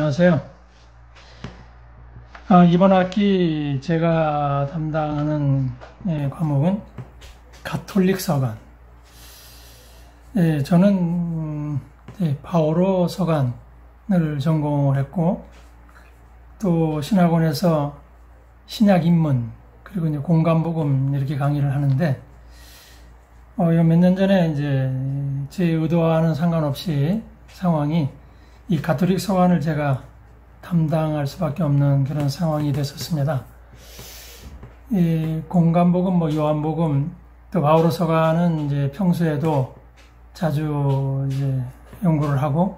안녕하세요. 이번 학기 제가 담당하는 과목은 가톨릭 서간. 저는 바오로 서간을 전공을 했고, 또 신학원에서 신약 입문 그리고 이제 공간복음 이렇게 강의를 하는데, 몇 년 전에 이제 제 의도와는 상관없이 상황이 이 가톨릭 서간을 제가 담당할 수밖에 없는 그런 상황이 됐었습니다. 이 공간복음, 요한복음, 또 바오로 서간은 이제 평소에도 자주 이제 연구를 하고,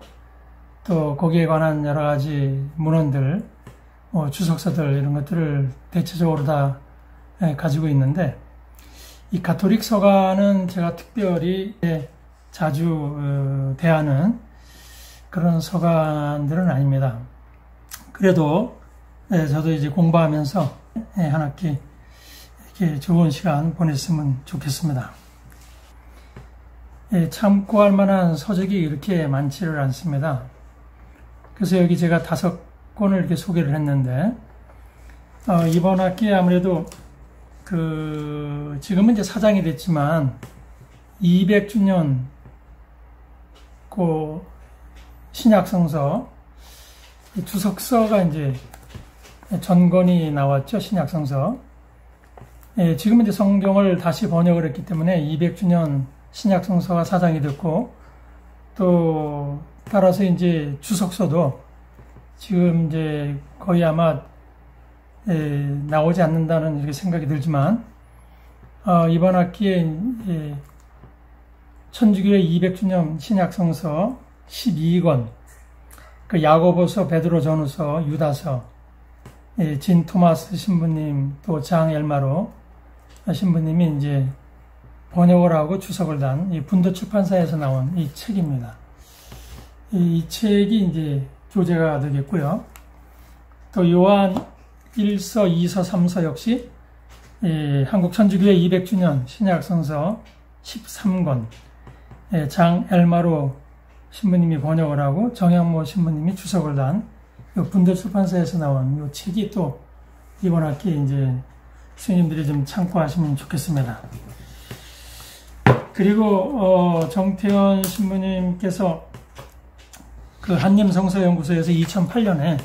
또 거기에 관한 여러 가지 문헌들, 주석서들 이런 것들을 대체적으로 다 가지고 있는데, 이 가톨릭 서간은 제가 특별히 자주 대하는 그런 서간들은 아닙니다. 그래도 저도 이제 공부하면서 한 학기 이렇게 좋은 시간 보냈으면 좋겠습니다. 참고할 만한 서적이 이렇게 많지를 않습니다. 그래서 여기 제가 5권을 이렇게 소개를 했는데, 이번 학기에 아무래도 지금은 이제 사장이 됐지만 200주년 신약성서 주석서가 이제 전권이 나왔죠. 신약성서. 지금은 이제 성경을 다시 번역을 했기 때문에 200주년 신약성서가 사장이 됐고, 또 따라서 이제 주석서도 지금 이제 거의 아마 나오지 않는다는 이렇게 생각이 들지만, 이번 학기에 천주교회 200주년 신약성서 12권, 야고보서, 베드로 전후서, 유다서, 진 토마스 신부님, 또 장 엘마로 신부님이 이제 번역을 하고 주석을 단 이 분도 출판사에서 나온 이 책입니다. 이 책이 이제 교재가 되겠고요. 또 요한 1서, 2서, 3서 역시 한국 천주교회 200주년 신약성서 13권, 장 엘마로 신부님이 번역을 하고 정양모 신부님이 주석을 단 분도 출판사에서 나온 이 책이 또 이번 학기 이제 스님들이 좀 참고하시면 좋겠습니다. 그리고 정태현 신부님께서 그 한림성서연구소에서 2008년에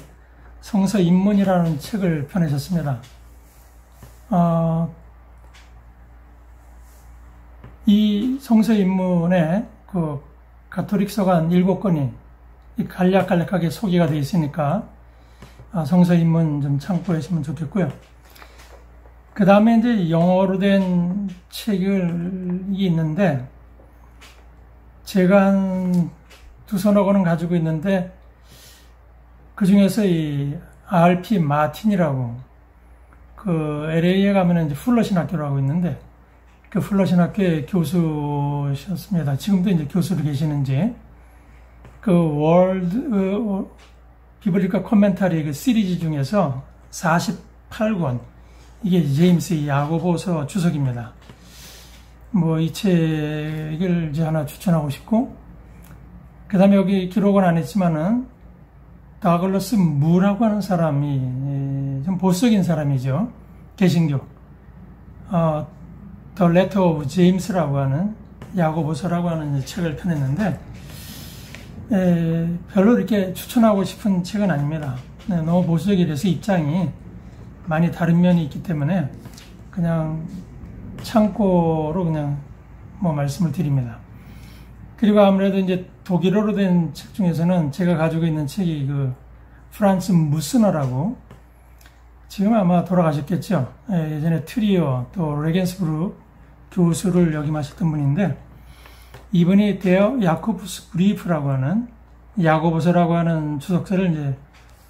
성서 입문이라는 책을 펴내셨습니다. 이 성서 입문에 가톨릭 서간 7권이 간략하게 소개가 되어 있으니까 성서 입문 좀 참고하시면 좋겠고요. 그 다음에 이제 영어로 된 책이 있는데, 제가 한 2서너 권은 가지고 있는데, 그 중에서 이 R.P. 마틴이라고, LA에 가면은 이제 풀러신 학교라고 있는데, 그 풀러신 학교의 교수셨습니다. 지금도 이제 교수로 계시는지, 월드 비블리컬 코멘터리 시리즈 중에서 48권, 이게 제임스 야고보서 주석입니다. 이 책을 이제 하나 추천하고 싶고, 그 다음에 여기 기록은 안 했지만은, 다글러스 무라고 하는 사람이 좀 보수적인 사람이죠. 개신교. The Letter of James라고 하는 야고보서라고 하는 책을 펴냈는데, 별로 이렇게 추천하고 싶은 책은 아닙니다. 너무 보수적이 돼서 입장이 많이 다른 면이 있기 때문에 그냥 참고로 그냥 말씀을 드립니다. 그리고 아무래도 이제 독일어로 된 책 중에서는 제가 가지고 있는 책이 프란츠 무스너라고, 지금 아마 돌아가셨겠죠. 예전에 트리오 또 레겐스부르 교수를 역임하셨던 분인데, 이분이 데어 야코부스 브리프라고 하는 야고보서라고 하는 주석서를 이제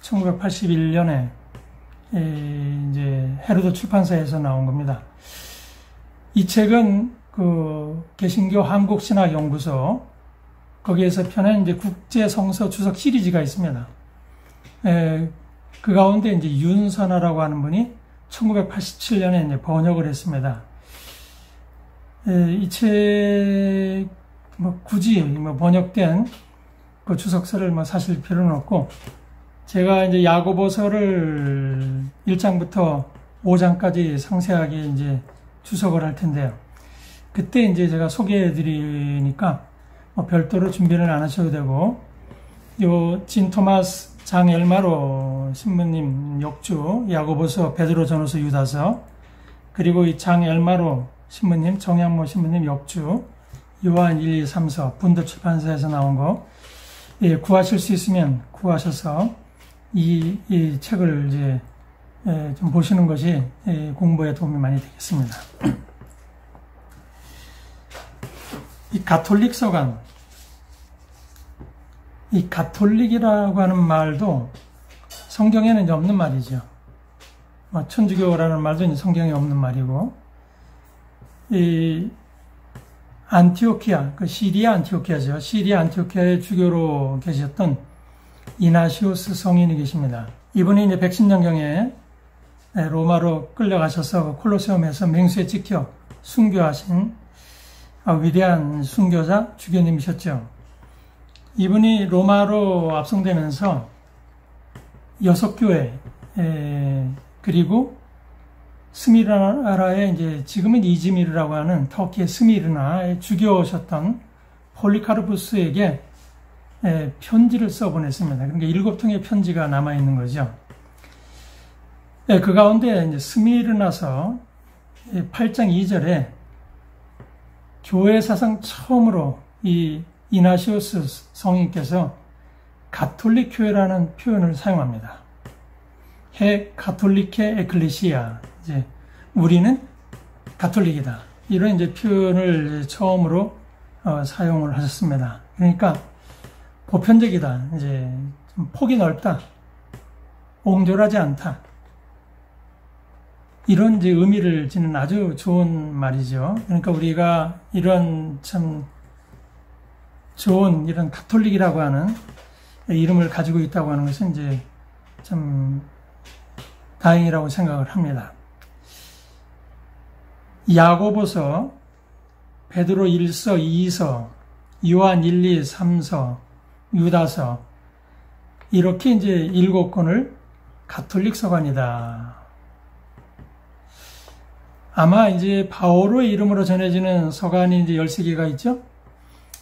1981년에 이제 헤로드 출판사에서 나온 겁니다. 이 책은 개신교 한국신학연구소 거기에서 펴낸 이제 국제성서 주석 시리즈가 있습니다. 그 가운데 이제 윤선아라고 하는 분이 1987년에 이제 번역을 했습니다. 이 책 굳이 번역된 그 주석서를 사실 필요는 없고, 제가 이제 야고보서를 1장부터 5장까지 상세하게 이제 주석을 할 텐데요. 그때 이제 제가 소개해 드리니까 뭐 별도로 준비를 안 하셔도 되고, 요 진 토마스 장 엘마로 신부님 역주, 야고보서, 베드로전후서, 유다서, 그리고 이 장 엘마로 신부님, 정양모 신부님 역주, 요한 1, 2, 3서, 분도 출판사에서 나온 거, 예, 구하실 수 있으면 구하셔서 이 책을 이제 좀 보시는 것이 공부에 도움이 많이 되겠습니다. 이 가톨릭 서간, 이 가톨릭이라고 하는 말도 성경에는 이제 없는 말이죠. 천주교라는 말도 이제 성경에 없는 말이고, 이 안티오키아, 그 시리아 안티오키아죠. 시리아 안티오키아의 주교로 계셨던 이나시우스 성인이 계십니다. 이분이 이제 110년경에 로마로 끌려가셔서 콜로세움에서 맹수에 찍혀 순교하신 위대한 순교자 주교님이셨죠. 이분이 로마로 압송되면서 6교회, 그리고 스미르나라의 이제 지금은 이즈미르라고 하는 터키의 스미르나에 주교셨던 폴리카르푸스에게 편지를 써보냈습니다. 그러니까 7통의 편지가 남아있는 거죠. 그 가운데 이제 스미르나서 8장 2절에 교회 사상 처음으로 이 이나시우스 성인께서 가톨릭 교회라는 표현을 사용합니다. 헤 가톨리케 에클레시아, 이제 우리는 가톨릭이다. 이런 이제 표현을 처음으로 사용을 하셨습니다. 그러니까 보편적이다. 이제 좀 폭이 넓다. 옹졸하지 않다. 이런 이제 의미를 지닌 아주 좋은 말이죠. 그러니까 우리가 이런 참 좋은 이런 가톨릭이라고 하는 이름을 가지고 있다고 하는 것은 이제 참 다행이라고 생각을 합니다. 야고보서, 베드로 1서, 2서, 요한 1, 2, 3서, 유다서, 이렇게 이제 7권을 가톨릭 서간이다. 아마 이제 바오로의 이름으로 전해지는 서간이 이제 13개가 있죠?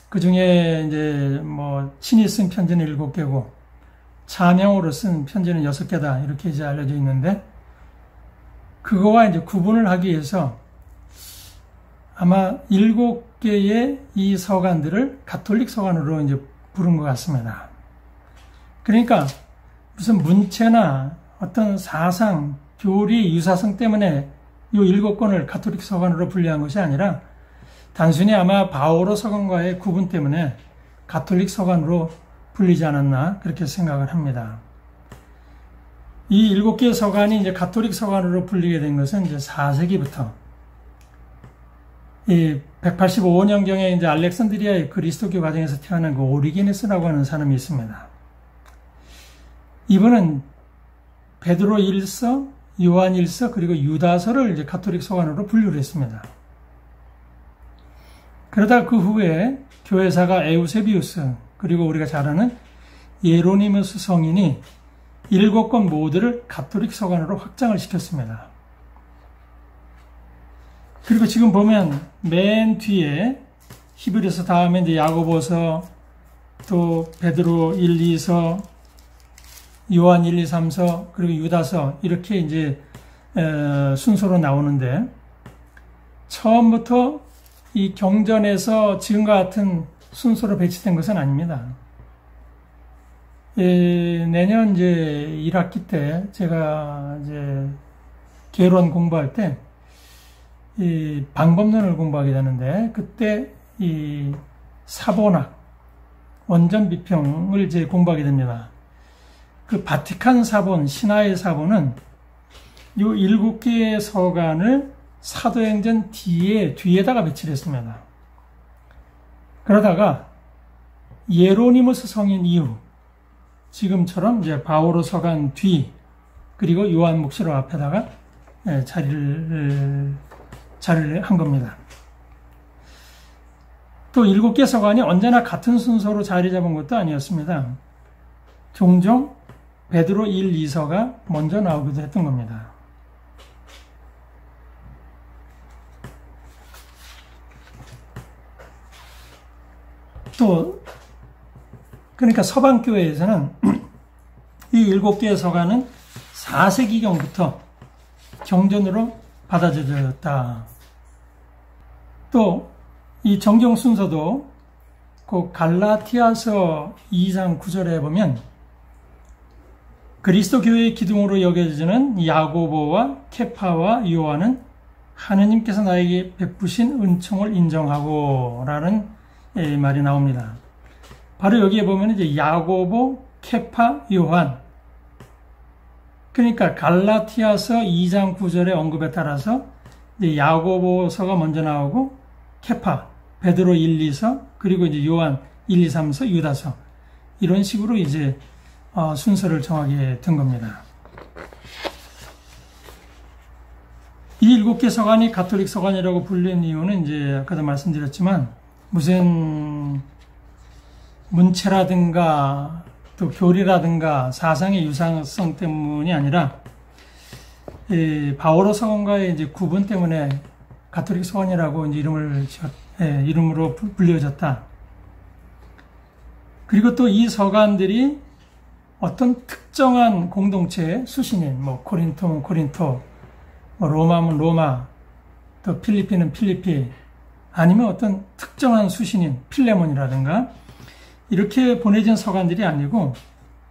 그 중에 이제 뭐 친히 쓴 편지는 7개고, 차명으로 쓴 편지는 6개다. 이렇게 이제 알려져 있는데, 그거와 이제 구분을 하기 위해서 아마 7개의 이 서간들을 가톨릭 서간으로 이제 부른 것 같습니다. 그러니까 무슨 문체나 어떤 사상, 교리, 유사성 때문에 이 7권을 가톨릭 서간으로 분류한 것이 아니라 단순히 아마 바오로 서간과의 구분 때문에 가톨릭 서간으로 불리지 않았나 그렇게 생각을 합니다. 이 7개의 서간이 이제 가톨릭 서간으로 불리게 된 것은 이제 4세기부터 이 185년경에 이제 알렉산드리아의 그리스도교 가정에서 태어난 그 오리게네스라고 하는 사람이 있습니다. 이분은 베드로 1서, 요한 1서, 그리고 유다서를 이제 가톨릭 서간으로 분류를 했습니다. 그러다 그 후에 교회사가 에우세비우스, 그리고 우리가 잘 아는 예로니무스 성인이 7권 모두를 가톨릭 서간으로 확장을 시켰습니다. 그리고 지금 보면 맨 뒤에 히브리서 다음에 이제 야고보서, 또 베드로 1, 2서, 요한 1, 2, 3서, 그리고 유다서 이렇게 이제 순서로 나오는데 처음부터 이 경전에서 지금과 같은 순서로 배치된 것은 아닙니다. 내년 이제 1학기 때 제가 이제 개론 공부할 때 이 방법론을 공부하게 되는데 그때 이 사본학 원전 비평을 이제 공부하게 됩니다. 그 바티칸 사본, 신화의 사본은 이 7개의 서간을 사도행전 뒤에다가 배치를 했습니다. 그러다가 예로니무스 성인 이후 지금처럼 이제 바오로 서간 뒤 그리고 요한 목시록 앞에다가 자리를 한 겁니다. 또 7개 서간이 언제나 같은 순서로 자리 잡은 것도 아니었습니다. 종종 베드로 1, 2서가 먼저 나오기도 했던 겁니다. 또 그러니까 서방교회에서는 이 7개의 서가는 4세기경부터 경전으로 받아들여졌다. 또 이 정경 순서도 그 갈라티아서 2장 9절에 보면 그리스도 교회의 기둥으로 여겨지는 야고보와 케파와 요한은 하느님께서 나에게 베푸신 은총을 인정하고 라는 말이 나옵니다. 바로 여기에 보면 이제 야고보, 케파, 요한. 그러니까 갈라티아서 2장 9절의 언급에 따라서 이제 야고보서가 먼저 나오고 케파, 베드로 1, 2서, 그리고 이제 요한 1, 2, 3서, 유다서. 이런 식으로 이제 순서를 정하게 된 겁니다. 이 7개 서간이 가톨릭 서간이라고 불리는 이유는 이제 아까도 말씀드렸지만 무슨 문체라든가 또 교리라든가 사상의 유사성 때문이 아니라 바오로 서간과의 이제 구분 때문에 가톨릭 서간이라고 이제 이름으로 불려졌다. 그리고 또 이 서간들이 어떤 특정한 공동체의 수신인, 뭐 코린토면 코린토, 뭐 로마면 로마, 또 필리핀은 필리핀, 아니면 어떤 특정한 수신인, 필레몬이라든가 이렇게 보내진 서간들이 아니고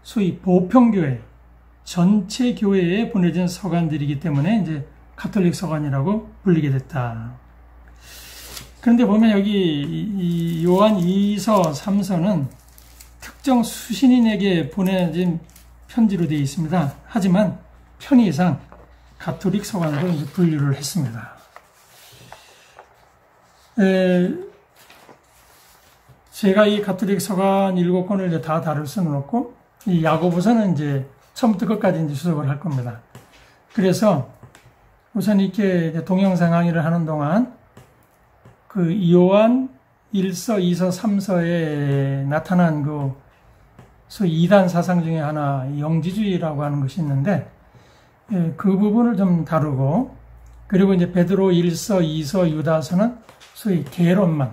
소위 보편교회, 전체 교회에 보내진 서간들이기 때문에 이제 가톨릭 서간이라고 불리게 됐다. 그런데 보면 여기 이 요한 2서, 3서는 특정 수신인에게 보내진 편지로 되어 있습니다. 하지만 편의상 가톨릭 서간으로 이제 분류를 했습니다. 제가 이 가톨릭 서간 7권을 이제 다 다룰 수는 없고, 이 야고보서는 이제 처음부터 끝까지 이제 수석을 할 겁니다. 그래서 우선 이렇게 동영상 강의를 하는 동안 그 요한 1서, 2서, 3서에 나타난 그 소위 2단 사상 중에 하나, 영지주의라고 하는 것이 있는데, 그 부분을 좀 다루고, 그리고 이제 베드로 1서, 2서, 유다서는 소위 개론만,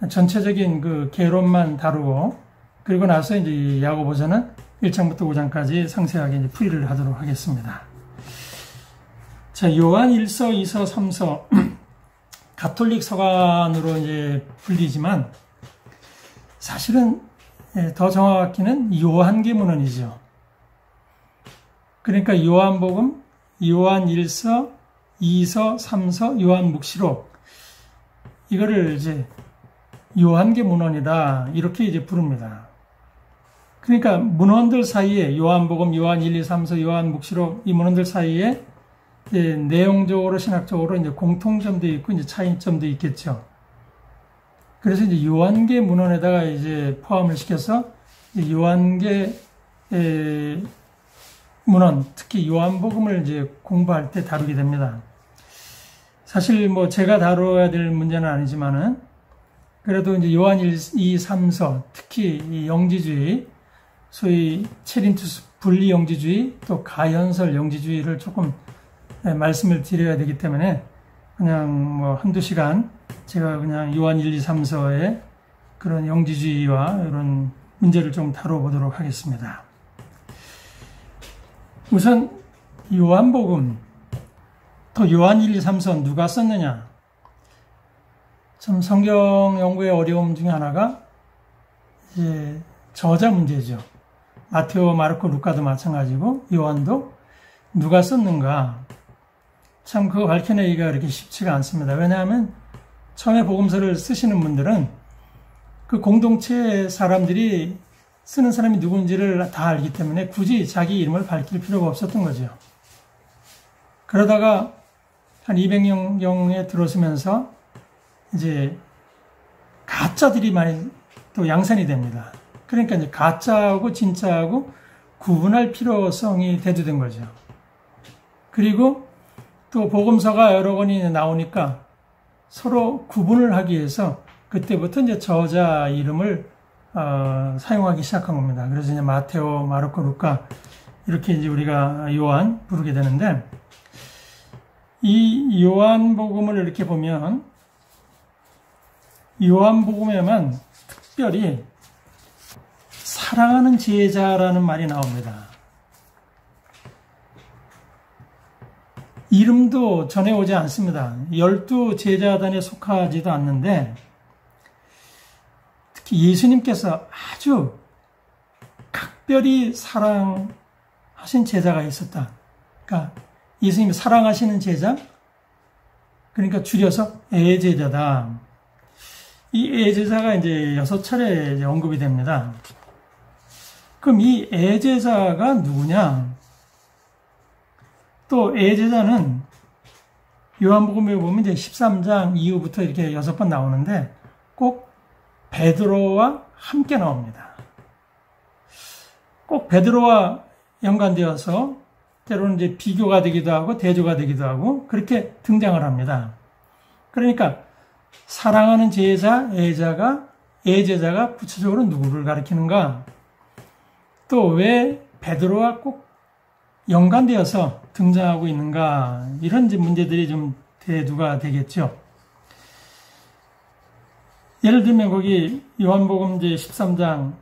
전체적인 그 개론만 다루고, 그리고 나서 이제 야고보서는 1장부터 5장까지 상세하게 이제 풀이를 하도록 하겠습니다. 자, 요한 1서, 2서, 3서, 가톨릭 서간으로 이제 불리지만, 사실은 더 정확히는 요한계문헌이죠. 그러니까 요한복음, 요한 1서, 2서, 3서, 요한묵시록, 이거를 이제 요한계문헌이다, 이렇게 이제 부릅니다. 그러니까 문헌들 사이에 요한복음, 요한 1, 2, 3서, 요한묵시록 이 문헌들 사이에 내용적으로 신학적으로 이제 공통점도 있고 이제 차이점도 있겠죠. 그래서 이제 요한계 문헌에다가 이제 포함을 시켜서 요한계 문헌, 특히 요한복음을 이제 공부할 때 다루게 됩니다. 사실 뭐 제가 다뤄야 될 문제는 아니지만은 그래도 이제 요한 1, 2, 3서, 특히 이 영지주의, 소위 체린투스 분리 영지주의, 또 가연설 영지주의를 조금 말씀을 드려야 되기 때문에 그냥 뭐 한두 시간 제가 그냥 요한 1, 2, 3서의 그런 영지주의와 이런 문제를 좀 다뤄보도록 하겠습니다. 우선 요한복음, 또 요한 1, 2, 3서 누가 썼느냐? 참 성경 연구의 어려움 중에 하나가 이제 저자 문제죠. 마테오, 마르코, 루카도 마찬가지고 요한도 누가 썼는가? 참 그거 밝혀내기가 그렇게 쉽지가 않습니다. 왜냐하면 처음에 복음서를 쓰시는 분들은 그 공동체 사람들이 쓰는 사람이 누군지를 다 알기 때문에 굳이 자기 이름을 밝힐 필요가 없었던 거죠. 그러다가 한 200년경에 들어서면서 이제 가짜들이 많이 또 양산이 됩니다. 그러니까 이제 가짜하고 진짜하고 구분할 필요성이 대두된 거죠. 그리고 또 복음서가 여러 권이 나오니까 서로 구분을 하기 위해서 그때부터 이제 저자 이름을 사용하기 시작한 겁니다. 그래서 이제 마테오, 마르코, 루카 이렇게 이제 우리가 요한 부르게 되는데, 이 요한복음을 이렇게 보면 요한복음에만 특별히 사랑하는 제자라는 말이 나옵니다. 이름도 전해오지 않습니다. 12제자단에 속하지도 않는데, 특히 예수님께서 아주 각별히 사랑하신 제자가 있었다. 그러니까 예수님이 사랑하시는 제자, 그러니까 줄여서 애제자다. 이 애제자가 이제 6차례 이제 언급이 됩니다. 그럼 이 애제자가 누구냐? 또 애제자는 요한복음에 보면 이제 13장 이후부터 이렇게 6번 나오는데 꼭 베드로와 함께 나옵니다. 꼭 베드로와 연관되어서 때로는 이제 비교가 되기도 하고 대조가 되기도 하고 그렇게 등장을 합니다. 그러니까 사랑하는 제자, 애제자가 구체적으로 누구를 가리키는가? 또 왜 베드로와 꼭 연관되어서 등장하고 있는가? 이런 문제들이 좀 대두가 되겠죠. 예를 들면 거기 요한복음 이제 13장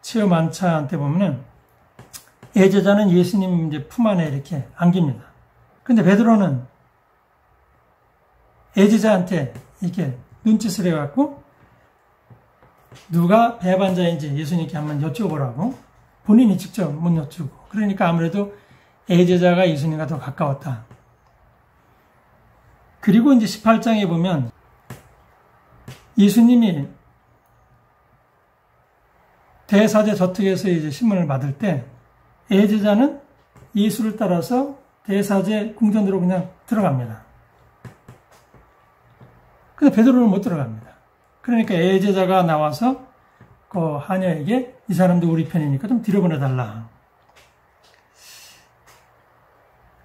체험 안차 때 보면은 애제자는 예수님 이제 품 안에 이렇게 안깁니다. 근데 베드로는 애제자한테 이렇게 눈짓을 해갖고 누가 배반자인지 예수님께 한번 여쭤보라고 본인이 직접 못 여쭈고, 그러니까 아무래도 애제자가 예수님과 더 가까웠다. 그리고 이제 18장에 보면 예수님이 대사제 저택에서 이제 신문을 받을 때 애제자는 예수를 따라서 대사제 궁전으로 그냥 들어갑니다. 근데 베드로는 못 들어갑니다. 그러니까 애제자가 나와서 그 하녀에게 이 사람도 우리 편이니까 좀 뒤로 보내달라.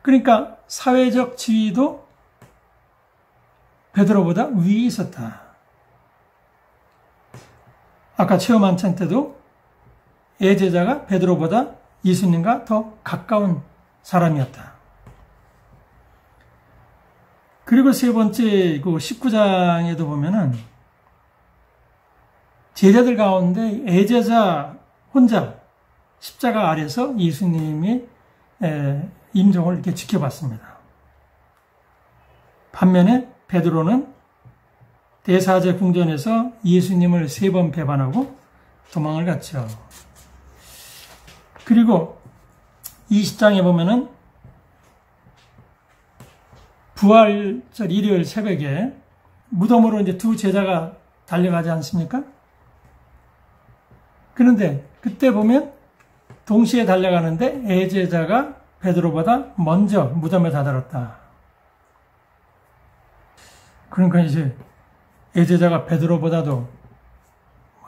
그러니까 사회적 지위도 베드로보다 위에 있었다. 아까 체험 안찬 때도 애제자가 베드로보다 예수님과 더 가까운 사람이었다. 그리고 세 번째 그 19장에도 보면은 제자들 가운데 애제자 혼자 십자가 아래서 예수님이 임종을 이렇게 지켜봤습니다. 반면에 베드로는 대사제 궁전에서 예수님을 3번 배반하고 도망을 갔죠. 그리고 20장에 보면은 부활절 일요일 새벽에 무덤으로 이제 2 제자가 달려가지 않습니까? 그런데 그때 보면 동시에 달려가는데 애제자가 베드로보다 먼저 무덤에 다다랐다. 그러니까 이제 애제자가 베드로보다도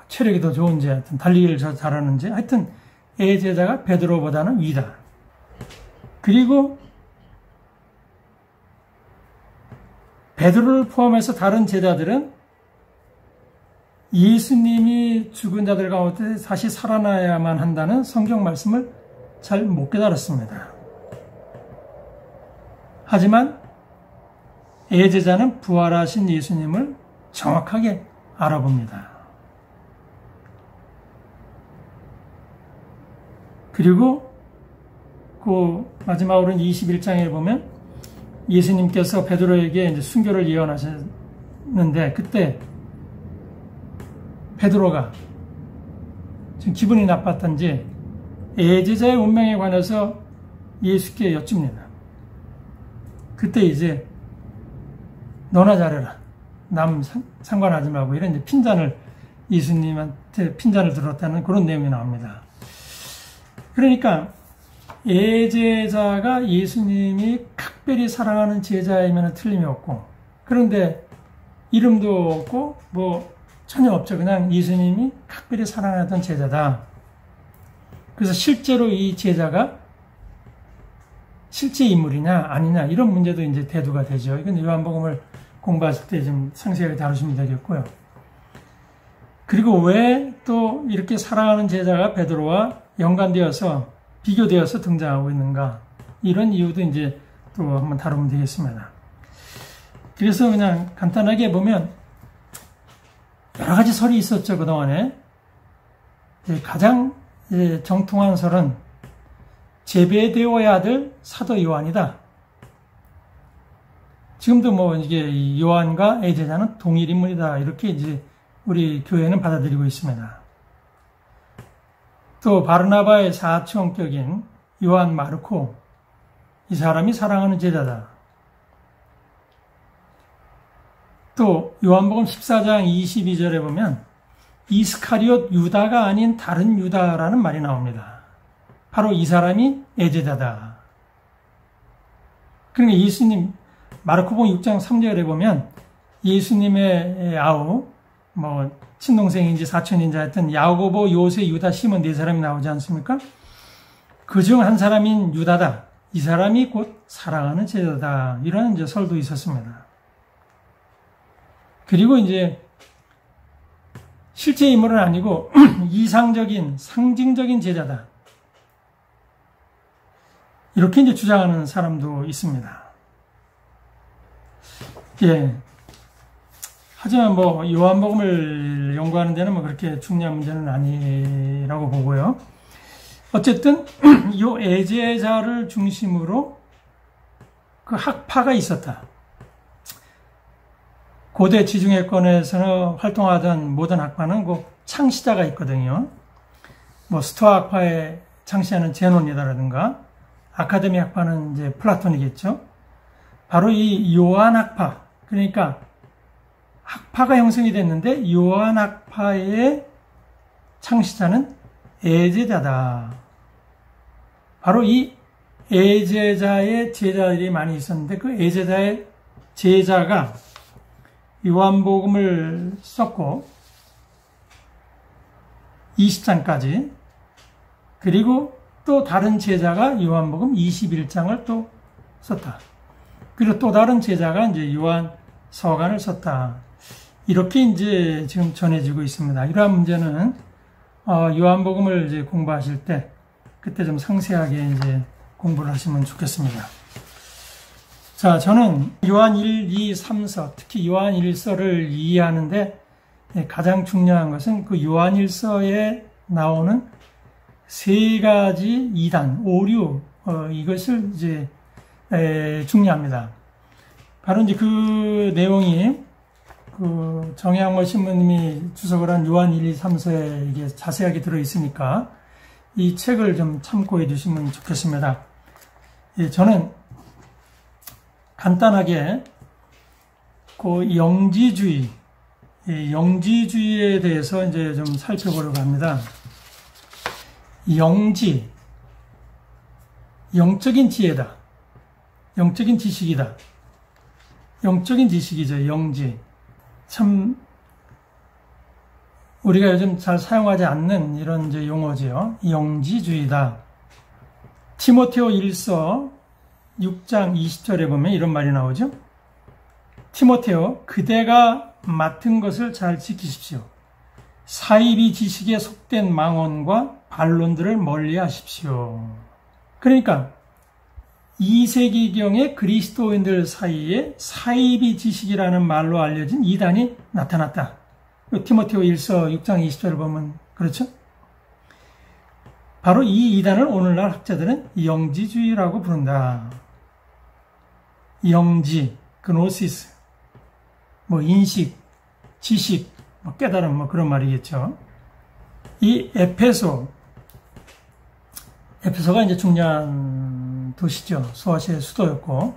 체력이 더 좋은지 하여튼 달리기를 더 잘하는지 하여튼 애제자가 베드로보다는 위다. 그리고 베드로를 포함해서 다른 제자들은 예수님이 죽은 자들 가운데 다시 살아나야만 한다는 성경 말씀을 잘 못 깨달았습니다. 하지만 애제자는 부활하신 예수님을 정확하게 알아봅니다. 그리고 그 마지막으로는 21장에 보면 예수님께서 베드로에게 이제 순교를 예언하셨는데 그때 베드로가 지금 기분이 나빴던지 애제자의 운명에 관해서 예수께 여쭙니다. 그때 이제 너나 잘해라. 남 상관하지 말고 이런 이제 핀잔을 예수님한테 핀잔을 들었다는 그런 내용이 나옵니다. 그러니까 애제자가 예수님이 각별히 사랑하는 제자이면 틀림이 없고, 그런데 이름도 없고 뭐 전혀 없죠. 그냥 예수님이 각별히 사랑하던 제자다. 그래서 실제로 이 제자가 실제 인물이냐 아니냐 이런 문제도 이제 대두가 되죠. 이건 요한복음을 공부하실 때 좀 상세하게 다루시면 되겠고요. 그리고 왜 또 이렇게 사랑하는 제자가 베드로와 연관되어서 비교되어서 등장하고 있는가? 이런 이유도 이제 또 한번 다루면 되겠습니다. 그래서 그냥 간단하게 보면 여러 가지 설이 있었죠, 그동안에. 가장 정통한 설은 제베데오의 아들 사도 요한이다. 지금도 뭐 이게 요한과 애제자는 동일 인물이다. 이렇게 이제 우리 교회는 받아들이고 있습니다. 또 바르나바의 사촌격인 요한 마르코, 이 사람이 사랑하는 제자다. 또 요한복음 14장 22절에 보면 이스카리옷 유다가 아닌 다른 유다라는 말이 나옵니다. 바로 이 사람이 애제자다. 그러니까 예수님, 마르코복음 6장 3절에 보면 예수님의 아우, 뭐 친동생인지 사촌인지 하여튼 야고보, 요세, 유다, 시몬 네 사람이 나오지 않습니까? 그중 한 사람인 유다다. 이 사람이 곧 사랑하는 제자다. 이런 이제 설도 있었습니다. 그리고 이제 실제 인물은 아니고 이상적인, 상징적인 제자다. 이렇게 이제 주장하는 사람도 있습니다. 예. 하지만 뭐 요한복음을 연구하는 데는 뭐 그렇게 중요한 문제는 아니라고 보고요. 어쨌든 요 애제자를 중심으로 그 학파가 있었다. 고대 지중해권에서 활동하던 모든 학파는 그 창시자가 있거든요. 뭐 스토아 학파의 창시자는 제논이다라든가 아카데미 학파는 이제 플라톤이겠죠. 바로 이 요한 학파, 그러니까 학파가 형성이 됐는데 요한 학파의 창시자는 애제자다. 바로 이 애제자의 제자들이 많이 있었는데 그 애제자의 제자가 요한복음을 썼고 20장까지, 그리고 또 다른 제자가 요한복음 21장을 또 썼다. 그리고 또 다른 제자가 이제 요한 서간을 썼다. 이렇게 이제 지금 전해지고 있습니다. 이러한 문제는 요한복음을 이제 공부하실 때 그때 좀 상세하게 이제 공부를 하시면 좋겠습니다. 자, 저는 요한 1, 2, 3서, 특히 요한 1서를 이해하는데 가장 중요한 것은 그 요한 1서에 나오는 세 가지 이단, 오류, 이것을 이제 중요합니다. 바로 이제 그 내용이 그 정양월 신부님이 주석을 한 요한 1, 2, 3서에 이게 자세하게 들어 있으니까 이 책을 좀 참고해 주시면 좋겠습니다. 예, 저는 간단하게 그 영지주의, 영지주의에 대해서 이제 좀 살펴보려고 합니다. 영지, 영적인 지혜다. 영적인 지식이다. 영적인 지식이죠, 영지. 참, 우리가 요즘 잘 사용하지 않는 이런 이제 용어지요. 영지주의다. 티모테오 1서 6장 20절에 보면 이런 말이 나오죠. 티모테오, 그대가 맡은 것을 잘 지키십시오. 사이비 지식에 속된 망언과 반론들을 멀리 하십시오. 그러니까 2세기경의 그리스도인들 사이에 사이비 지식이라는 말로 알려진 이단이 나타났다. 티모테오 1서 6장 20절을 보면 그렇죠? 바로 이 이단을 오늘날 학자들은 영지주의라고 부른다. 영지, 그노시스, 뭐 인식, 지식, 뭐 깨달음, 뭐 그런 말이겠죠. 이 에페소가 이제 중요한 도시죠. 소아시아의 수도였고,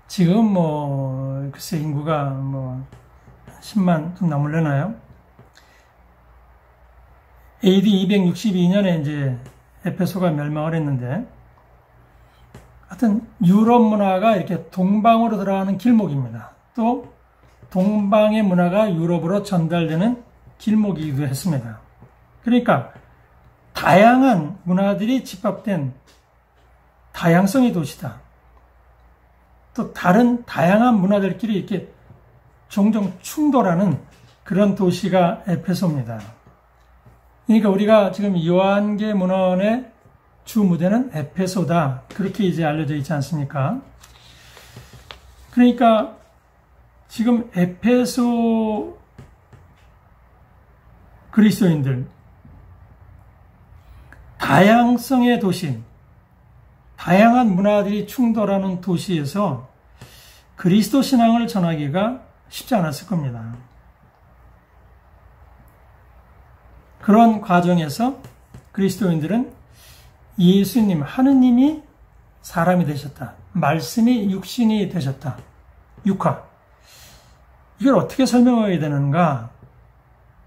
지금 뭐 글쎄 인구가 뭐 10만 좀 넘으려나요? AD 262년에 이제 에페소가 멸망을 했는데, 하여튼 유럽 문화가 이렇게 동방으로 들어가는 길목입니다. 또 동방의 문화가 유럽으로 전달되는 길목이기도 했습니다. 그러니까 다양한 문화들이 집합된 다양성의 도시다. 또 다른 다양한 문화들끼리 이렇게 종종 충돌하는 그런 도시가 에페소입니다. 그러니까 우리가 지금 요한계 문헌의 주 무대는 에페소다. 그렇게 이제 알려져 있지 않습니까? 그러니까 지금 에페소 그리스도인들, 다양성의 도시, 다양한 문화들이 충돌하는 도시에서 그리스도 신앙을 전하기가 쉽지 않았을 겁니다. 그런 과정에서 그리스도인들은 예수님, 하느님이 사람이 되셨다. 말씀이 육신이 되셨다. 육화. 이걸 어떻게 설명해야 되는가?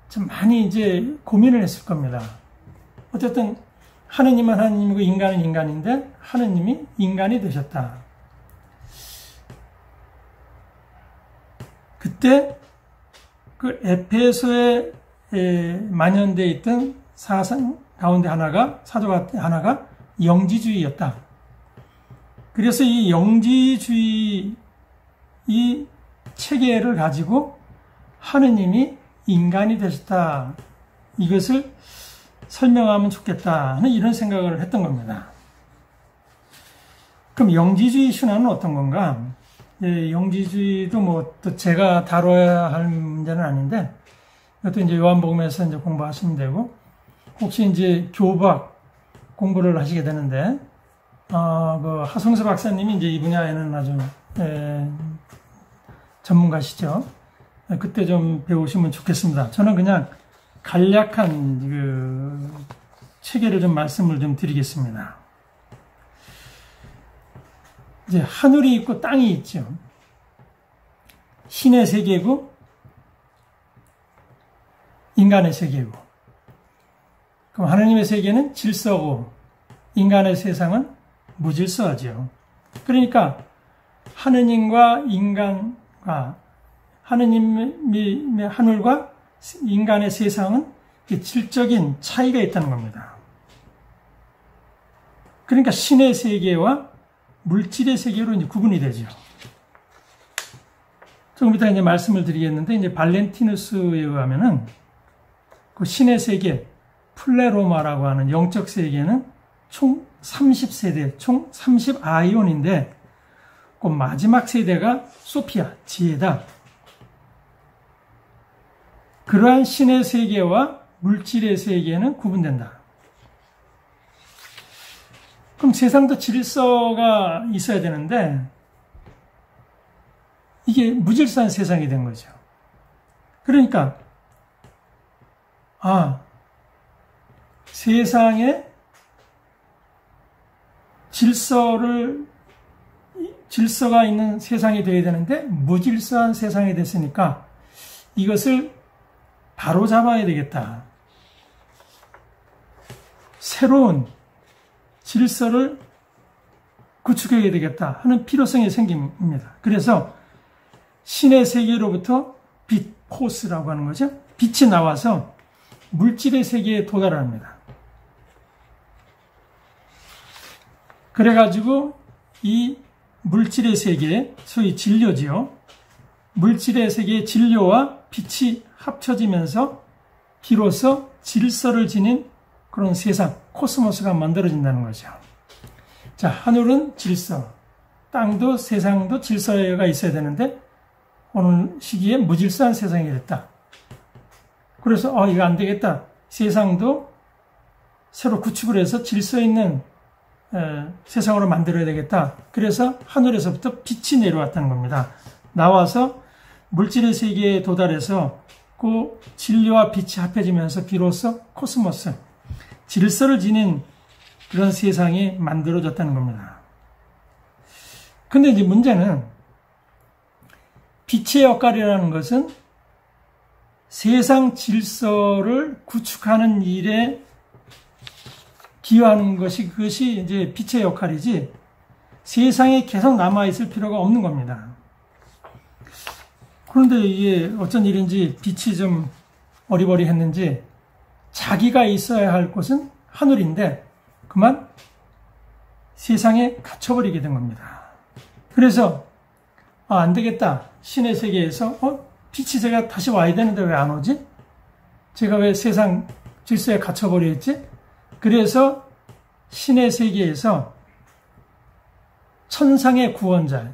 좀 많이 이제 고민을 했을 겁니다. 어쨌든 하느님은 하느님이고 인간은 인간인데 하느님이 인간이 되셨다. 그때 그 에페소에 만연되어 있던 사상 가운데 하나가, 사조 하나가 영지주의였다. 그래서 이 영지주의 이 체계를 가지고 하느님이 인간이 되셨다. 이것을 설명하면 좋겠다 하는 이런 생각을 했던 겁니다. 그럼 영지주의 신화는 어떤 건가? 영지주의도 뭐 또 제가 다뤄야 할 문제는 아닌데 이것도 이제 요한복음에서 이제 공부하시면 되고 혹시 이제 교부학 공부를 하시게 되는데 그 하성수 박사님이 이제 이 분야에는 아주 전문가시죠. 그때 좀 배우시면 좋겠습니다. 저는 그냥 간략한 그 체계를 좀 말씀을 좀 드리겠습니다. 이제 하늘이 있고 땅이 있죠. 신의 세계고 인간의 세계고. 그럼 하느님의 세계는 질서고 인간의 세상은 무질서하죠. 그러니까 하느님과 인간과 하느님의 하늘과 인간의 세상은 질적인 차이가 있다는 겁니다. 그러니까 신의 세계와 물질의 세계로 이제 구분이 되죠. 조금 이따 이제 말씀을 드리겠는데, 이제 발렌티누스에 의하면은 그 신의 세계, 플레로마라고 하는 영적 세계는 총 30세대, 총 30아이온인데, 그 마지막 세대가 소피아, 지혜다. 그러한 신의 세계와 물질의 세계는 구분된다. 그럼 세상도 질서가 있어야 되는데 이게 무질서한 세상이 된 거죠. 그러니까 세상에 질서가 있는 세상이 되어야 되는데 무질서한 세상이 됐으니까 이것을 바로잡아야 되겠다. 새로운 질서를 구축해야 되겠다 하는 필요성이 생깁니다. 그래서 신의 세계로부터 빛, 포스라고 하는 거죠. 빛이 나와서 물질의 세계에 도달합니다. 그래가지고 이 물질의 세계, 소위 진료지요. 물질의 세계의 진료와 빛이 합쳐지면서 비로소 질서를 지닌 그런 세상, 코스모스가 만들어진다는 거죠. 자, 하늘은 질서, 땅도 세상도 질서가 있어야 되는데 어느 시기에 무질서한 세상이 됐다. 그래서 이거 안 되겠다. 세상도 새로 구축을 해서 질서 있는 세상으로 만들어야 되겠다. 그래서 하늘에서부터 빛이 내려왔다는 겁니다. 나와서 물질의 세계에 도달해서 그 진리와 빛이 합해지면서 비로소 코스모스, 질서를 지닌 그런 세상이 만들어졌다는 겁니다. 근데 이제 문제는 빛의 역할이라는 것은 세상 질서를 구축하는 일에 기여하는 것이 그것이 이제 빛의 역할이지 세상에 계속 남아있을 필요가 없는 겁니다. 그런데 이게 어쩐 일인지 빛이 좀 어리버리했는지 자기가 있어야 할 곳은 하늘인데 그만 세상에 갇혀버리게 된 겁니다. 그래서 안 되겠다. 신의 세계에서 빛이 제가 다시 와야 되는데 왜 안 오지? 제가 왜 세상 질서에 갇혀버렸지? 그래서 신의 세계에서 천상의 구원자,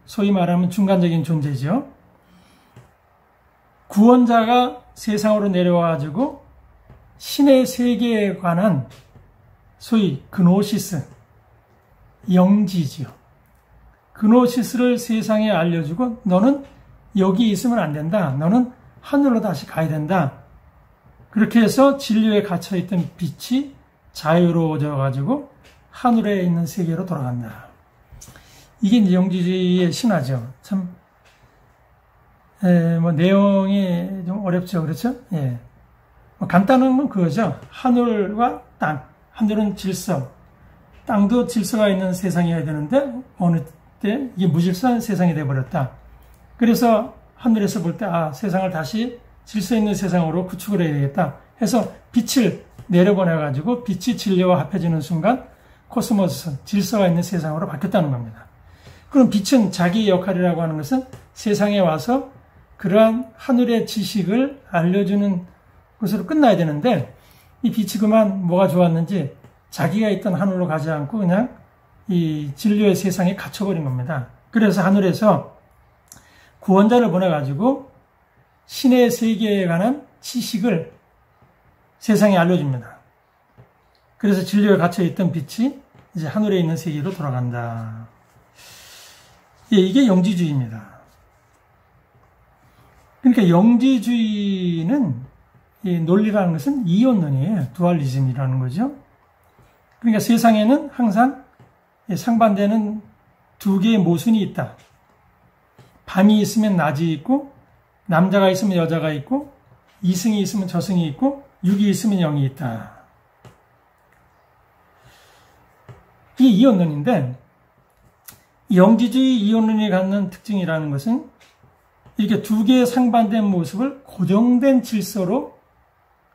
소위 말하면 중간적인 존재죠. 구원자가 세상으로 내려와가지고 신의 세계에 관한 소위 그노시스, 영지지요. 그노시스를 세상에 알려주고 너는 여기 있으면 안 된다. 너는 하늘로 다시 가야 된다. 그렇게 해서 진리에 갇혀있던 빛이 자유로워져가지고 하늘에 있는 세계로 돌아간다. 이게 이제 영지주의의 신화죠. 참, 내용이 좀 어렵죠. 그렇죠? 간단한 건 그거죠. 하늘과 땅. 하늘은 질서. 땅도 질서가 있는 세상이어야 되는데, 어느 때 이게 무질서한 세상이 되어버렸다. 그래서 하늘에서 볼 때, 세상을 다시 질서 있는 세상으로 구축을 해야 되겠다 해서 빛을 내려보내가지고 빛이 진리와 합해지는 순간 코스모스, 질서가 있는 세상으로 바뀌었다는 겁니다. 그럼 빛은 자기 역할이라고 하는 것은 세상에 와서 그러한 하늘의 지식을 알려주는 것으로 끝나야 되는데 이 빛이 그만 뭐가 좋았는지 자기가 있던 하늘로 가지 않고 그냥 이 진리의 세상에 갇혀버린 겁니다. 그래서 하늘에서 구원자를 보내가지고 신의 세계에 관한 지식을 세상에 알려줍니다. 그래서 진리에 갇혀있던 빛이 이제 하늘에 있는 세계로 돌아간다. 이게 영지주의입니다. 그러니까 영지주의는 이 논리라는 것은 이원론이에요. 두알리즘이라는 거죠. 그러니까 세상에는 항상 상반되는 두 개의 모순이 있다. 밤이 있으면 낮이 있고 남자가 있으면 여자가 있고 이승이 있으면 저승이 있고 육이 있으면 영이 있다. 이게 이원론인데 영지주의 이원론이 갖는 특징이라는 것은 이렇게 두 개의 상반된 모습을 고정된 질서로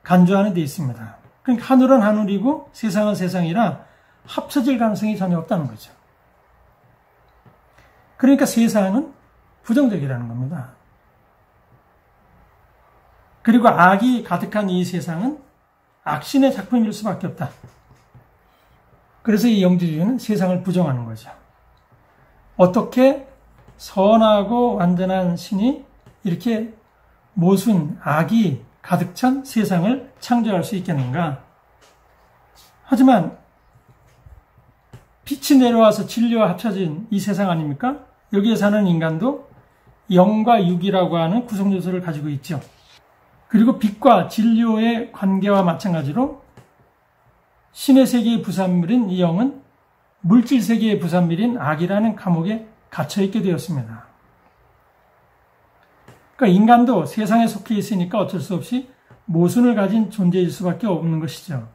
간주하는 데 있습니다. 그러니까 하늘은 하늘이고 세상은 세상이라 합쳐질 가능성이 전혀 없다는 거죠. 그러니까 세상은 부정적이라는 겁니다. 그리고 악이 가득한 이 세상은 악신의 작품일 수밖에 없다. 그래서 이 영지주의는 세상을 부정하는 거죠. 어떻게 선하고 완전한 신이 이렇게 모순, 악이 가득 찬 세상을 창조할 수 있겠는가? 하지만 빛이 내려와서 진리와 합쳐진 이 세상 아닙니까? 여기에 사는 인간도 영과 육이라고 하는 구성요소를 가지고 있죠. 그리고 빛과 진리의 관계와 마찬가지로 신의 세계의 부산물인 이 영은 물질 세계의 부산물인 악이라는 감옥에 갇혀있게 되었습니다. 그러니까 인간도 세상에 속해 있으니까 어쩔 수 없이 모순을 가진 존재일 수밖에 없는 것이죠.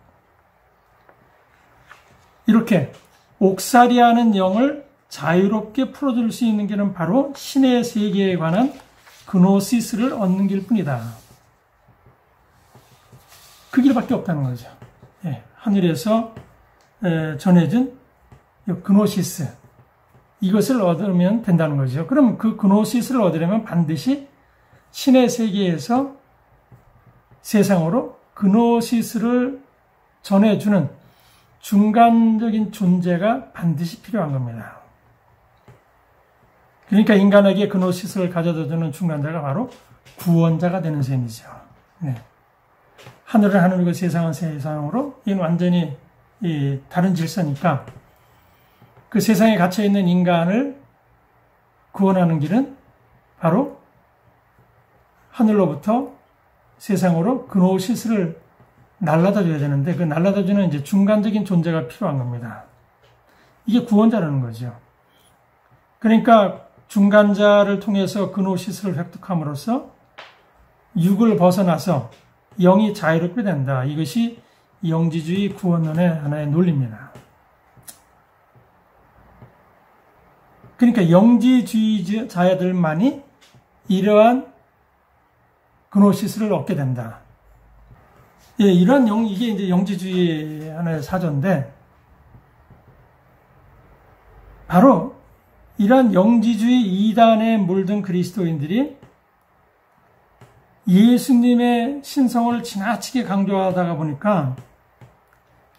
이렇게 옥살이하는 영을 자유롭게 풀어줄 수 있는 길은 바로 신의 세계에 관한 그노시스를 얻는 길뿐이다. 그 길밖에 없다는 거죠. 하늘에서 전해준 그노시스, 이것을 얻으면 된다는 거죠. 그럼 그 그노시스를 얻으려면 반드시 신의 세계에서 세상으로 그노시스를 전해주는 중간적인 존재가 반드시 필요한 겁니다. 그러니까 인간에게 그노시스를 가져다주는 중간자가 바로 구원자가 되는 셈이죠. 하늘은 하늘이고 세상은 세상으로, 이건 완전히 다른 질서니까 그 세상에 갇혀있는 인간을 구원하는 길은 바로 하늘로부터 세상으로 그노시스를 날라다 줘야 되는데 그 날라다 주는 이제 중간적인 존재가 필요한 겁니다. 이게 구원자라는 거죠. 그러니까 중간자를 통해서 그노시스를 획득함으로써 육을 벗어나서 영이 자유롭게 된다. 이것이 영지주의 구원론의 하나의 논리입니다. 그러니까 영지주의자들만이 이러한 그노시스를 얻게 된다. 이러한 이게 이제 영지주의의 하나의 사조인데, 바로 이러한 영지주의 이단에 물든 그리스도인들이 예수님의 신성을 지나치게 강조하다가 보니까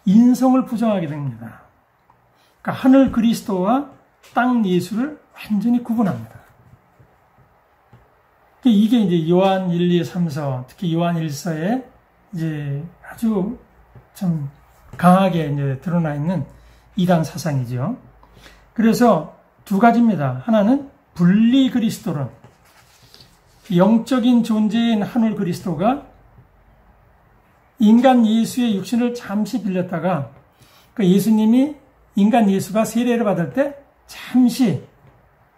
인성을 부정하게 됩니다. 그러니까 하늘 그리스도와 땅 예수를 완전히 구분합니다. 이게 이제 요한 1, 2, 3서, 특히 요한 1서에 이제 아주 참 강하게 이제 드러나 있는 이단 사상이죠. 그래서 두 가지입니다. 하나는 분리 그리스도론, 영적인 존재인 하늘 그리스도가 인간 예수의 육신을 잠시 빌렸다가 그 예수님이 인간 예수가 세례를 받을 때 잠시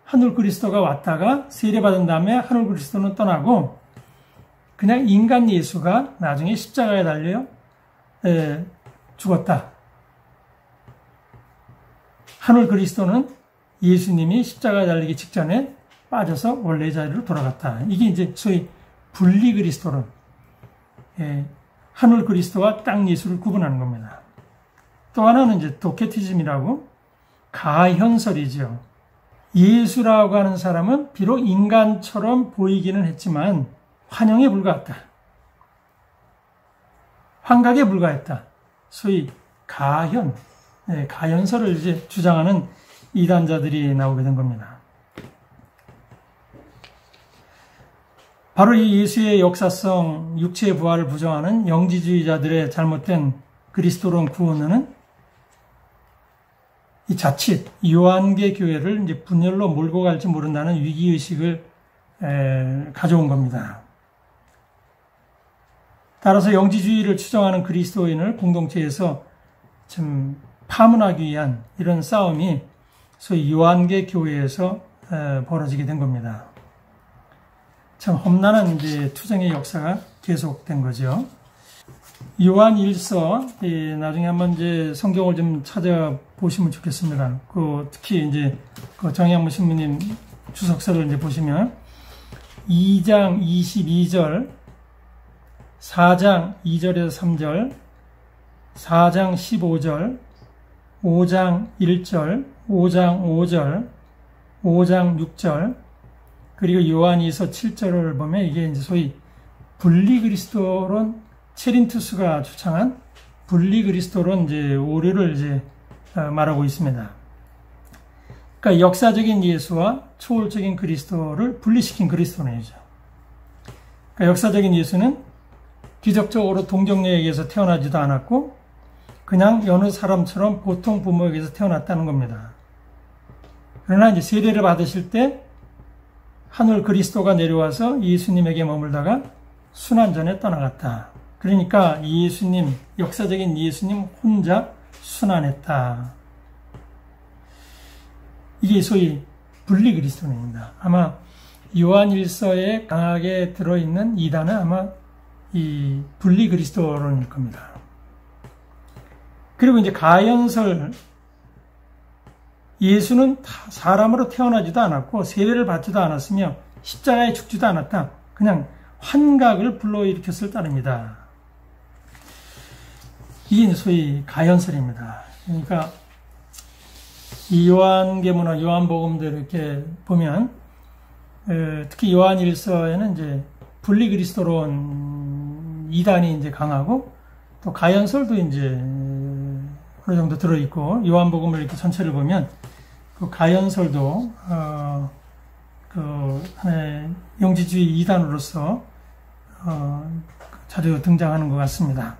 하늘 그리스도가 왔다가 세례받은 다음에 하늘 그리스도는 떠나고 그냥 인간 예수가 나중에 십자가에 달려 죽었다. 하늘 그리스도는 예수님이 십자가에 달리기 직전에 빠져서 원래의 자리로 돌아갔다. 이게 이제 소위 분리 그리스도론, 하늘 그리스도와 땅 예수를 구분하는 겁니다. 또 하나는 이제 도케티즘이라고 가현설이죠. 예수라고 하는 사람은 비록 인간처럼 보이기는 했지만 환영에 불과했다. 환각에 불과했다. 소위 가현설을 이제 주장하는 이단자들이 나오게 된 겁니다. 바로 이 예수의 역사성, 육체의 부활을 부정하는 영지주의자들의 잘못된 그리스도론 구원은 이 자칫 요한계 교회를 이제 분열로 몰고 갈지 모른다는 위기의식을 가져온 겁니다. 따라서 영지주의를 추정하는 그리스도인을 공동체에서 좀 파문하기 위한 이런 싸움이 소위 요한계 교회에서 벌어지게 된 겁니다. 참 험난한 이제 투쟁의 역사가 계속된 거죠. 요한 1서 나중에 한번 이제 성경을 좀 찾아보시면 좋겠습니다. 특히 이제 정양무 신부님 주석서를 이제 보시면 2장 22절, 4장 2절에서 3절, 4장 15절, 5장 1절, 5장 5절, 5장 6절, 그리고 요한2서 7절을 보면 이게 이제 소위 분리 그리스도론 체린투스가 주창한 분리 그리스도론 이제 오류를 이제 말하고 있습니다. 그러니까 역사적인 예수와 초월적인 그리스도를 분리시킨 그리스도론이죠. 그러니까 역사적인 예수는 기적적으로 동정녀에 의해서 태어나지도 않았고 그냥 여느 사람처럼 보통 부모에게서 태어났다는 겁니다. 그러나 이제 세례를 받으실 때 하늘 그리스도가 내려와서 예수님에게 머물다가 순환전에 떠나갔다. 그러니까 예수님, 역사적인 예수님 혼자 순환했다. 이게 소위 분리 그리스도입니다. 아마 요한 1서에 강하게 들어있는 이단은 아마 이 분리 그리스도론일 겁니다. 그리고 이제 가현설, 예수는 사람으로 태어나지도 않았고 세례를 받지도 않았으며 십자가에 죽지도 않았다. 그냥 환각을 불러일으켰을 따릅니다. 이게 소위 가현설입니다. 그러니까 이 요한계문화, 요한복음들 이렇게 보면 특히 요한 1서에는 이제 분리 그리스도론 이단이 이제 강하고 또 가현설도 이제 어느 정도 들어있고 요한복음을 이렇게 전체를 보면 그 가현설도 하나의 영지주의 이단으로서 자주 등장하는 것 같습니다.